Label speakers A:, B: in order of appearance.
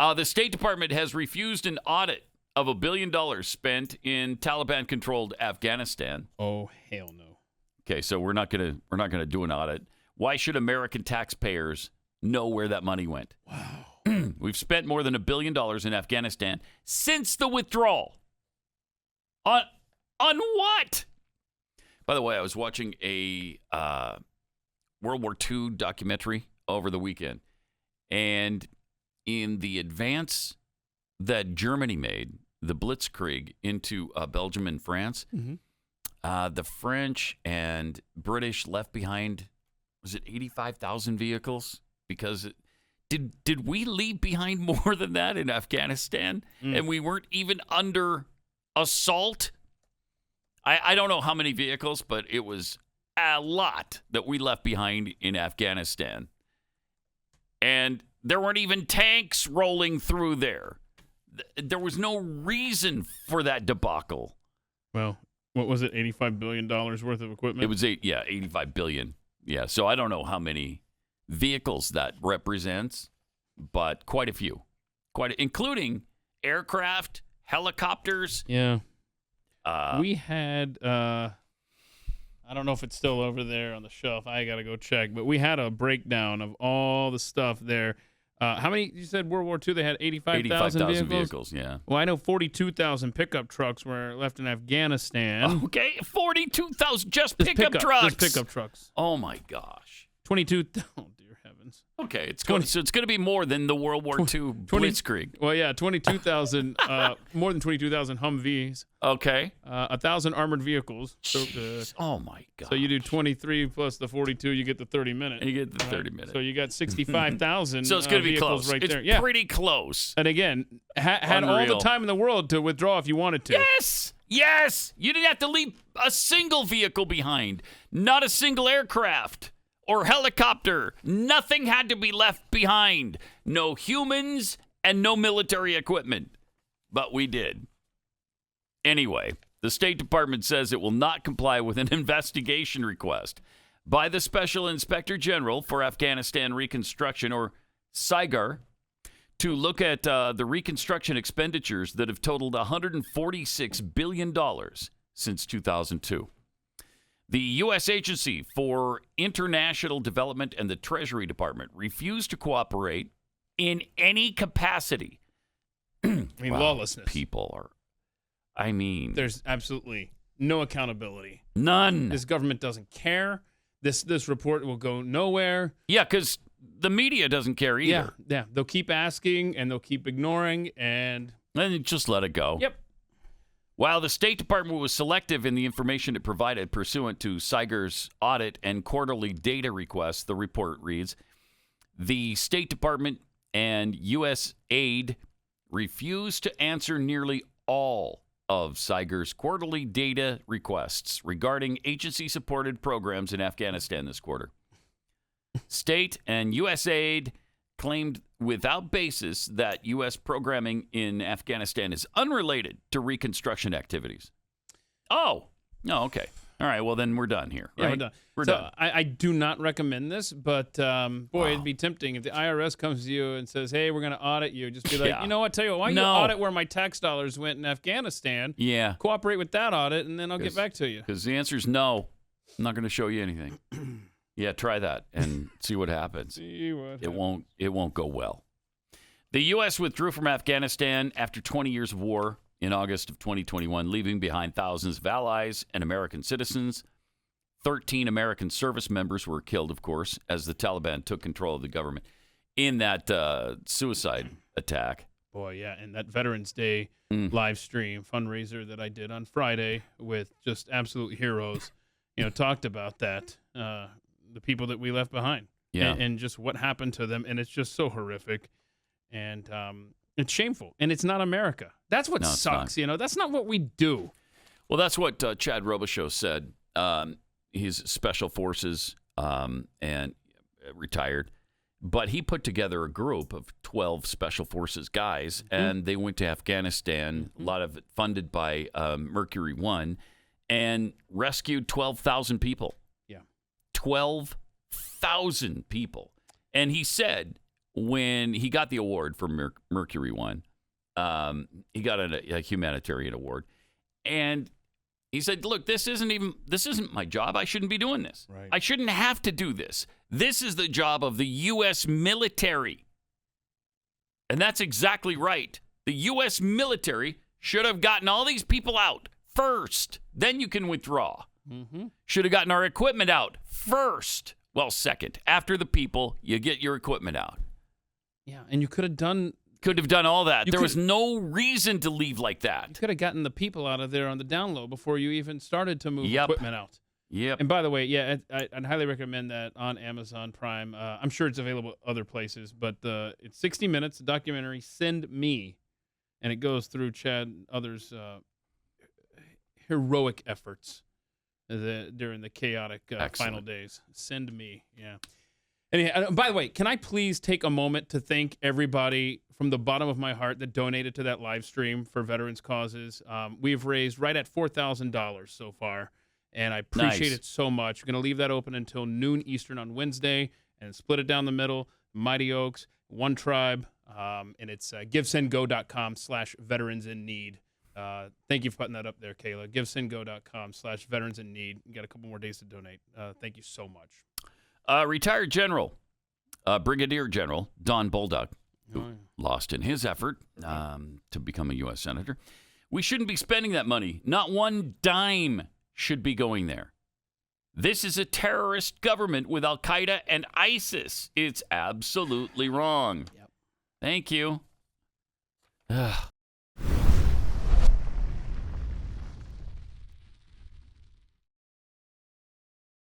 A: The State Department has refused an audit of $1 billion spent in Taliban-controlled Afghanistan.
B: Oh, hell no.
A: Okay, so we're not gonna do an audit. Why should American taxpayers know where that money went?
B: Wow.
A: We've spent more than $1 billion in Afghanistan since the withdrawal. On what? By the way, I was watching a World War II documentary over the weekend, and in the advance that Germany made, the Blitzkrieg into Belgium and France, the French and British left behind, was it 85,000 vehicles? Because did we leave behind more than that in Afghanistan? And we weren't even under assault? I don't know how many vehicles, but it was a lot that we left behind in Afghanistan. And there weren't even tanks rolling through there. There was no reason for that debacle.
B: Well, what was it, $85 billion worth of equipment?
A: It was, $85 billion. Yeah, so I don't know how many vehicles that represents, but quite a few. Including aircraft, helicopters.
B: Yeah. We had, I don't know if it's still over there on the shelf. I got to go check. But we had a breakdown of all the stuff there. How many, you said World War II, they had 85,000
A: vehicles, yeah.
B: Well, I know 42,000 pickup trucks were left in Afghanistan.
A: Okay, 42,000 just pickup trucks.
B: Just pickup trucks.
A: Oh, my gosh.
B: 22,000. Oh, dear heavens.
A: Okay, it's going to be more than the World War II Blitzkrieg.
B: Well, yeah, 22,000, more than 22,000 Humvees.
A: Okay.
B: 1,000 armored vehicles. So,
A: oh, my God.
B: So you do 23 plus the 42, you get the 30 minute.
A: You get the 30 minute.
B: So you got 65,000
A: So it's going to be close.
B: Right
A: it's
B: there. Yeah.
A: Pretty close.
B: And again, had all the time in the world to withdraw if you wanted to.
A: Yes. You didn't have to leave a single vehicle behind. Not a single aircraft or helicopter. Nothing had to be left behind. No humans and no military equipment. But we did. Anyway, the State Department says it will not comply with an investigation request by the Special Inspector General for Afghanistan Reconstruction, or SIGAR, to look at the reconstruction expenditures that have totaled $146 billion since 2002. The U.S. Agency for International Development and the Treasury Department refused to cooperate in any capacity.
B: Lawlessness.
A: People are,
B: there's absolutely no accountability.
A: None.
B: This government doesn't care. This report will go nowhere.
A: Yeah, because the media doesn't care either.
B: Yeah. They'll keep asking and they'll keep ignoring and
A: just let it go.
B: Yep.
A: While the State Department was selective in the information it provided pursuant to SIGAR's audit and quarterly data requests, the report reads, the State Department and U.S. aid refused to answer nearly all of SIGAR's quarterly data requests regarding agency-supported programs in Afghanistan this quarter. State and U.S. aid claimed without basis that U.S. programming in Afghanistan is unrelated to reconstruction activities. Oh, okay. All right, well, then we're done here. Right?
B: Yeah, we're done.
A: We're done.
B: I do not recommend this, but, it'd be tempting. If the IRS comes to you and says, hey, we're going to audit you, just be like, you know what, tell you what, why don't you audit where my tax dollars went in Afghanistan?
A: Yeah.
B: Cooperate with that audit, and then I'll get back to you.
A: Because the answer is no. I'm not going to show you anything. Yeah, try that and see what happens. It won't go well. The U.S. withdrew from Afghanistan after 20 years of war in August of 2021, leaving behind thousands of allies and American citizens. 13 American service members were killed, of course, as the Taliban took control of the government in that suicide attack.
B: Boy, yeah, and that Veterans Day live stream fundraiser that I did on Friday with just absolute heroes, talked about that. The people that we left behind, and just what happened to them, and it's just so horrific, and it's shameful, and it's not America. That's what sucks, That's not what we do.
A: Well, that's what Chad Robichaux said. He's Special Forces and retired, but he put together a group of 12 Special Forces guys, and they went to Afghanistan. A lot of it funded by Mercury One, and rescued 12,000 people. 12,000 people. And he said, when he got the award for Mercury One. He got a humanitarian award, and he said, "Look, this isn't my job. I shouldn't be doing this.
B: Right.
A: I shouldn't have to do this. This is the job of the U.S. military." And that's exactly right. The U.S. military should have gotten all these people out first. Then you can withdraw.
B: Mm-hmm.
A: Should have gotten our equipment out first. Well, second. After the people, you get your equipment out.
B: Yeah, and you could have done
A: all that. There was no reason to leave like
B: You
A: that.
B: could have gotten the people out of there on the down low before you even started to move equipment out.
A: Yep.
B: And by the way, yeah, I'd highly recommend that on Amazon Prime. I'm sure it's available other places, but it's 60 minutes, a documentary, Send Me, and it goes through Chad and others' heroic efforts during the chaotic final days. Send Me, yeah. And by the way, can I please take a moment to thank everybody from the bottom of my heart that donated to that live stream for veterans causes? We've raised right at $4,000 so far, and I appreciate it so much. We're going to leave that open until noon Eastern on Wednesday and split it down the middle. Mighty Oaks, One Tribe, and it's givesendgo.com/veteransinneed. Thank you for putting that up there, Kayla. givesendgo.com/veteransinneed. You got a couple more days to donate. Thank you so much.
A: Retired General, Brigadier General Don Bolduc, who lost in his effort to become a U.S. Senator. We shouldn't be spending that money. Not one dime should be going there. This is a terrorist government with Al-Qaeda and ISIS. It's absolutely wrong.
B: Yep.
A: Thank you. Ugh.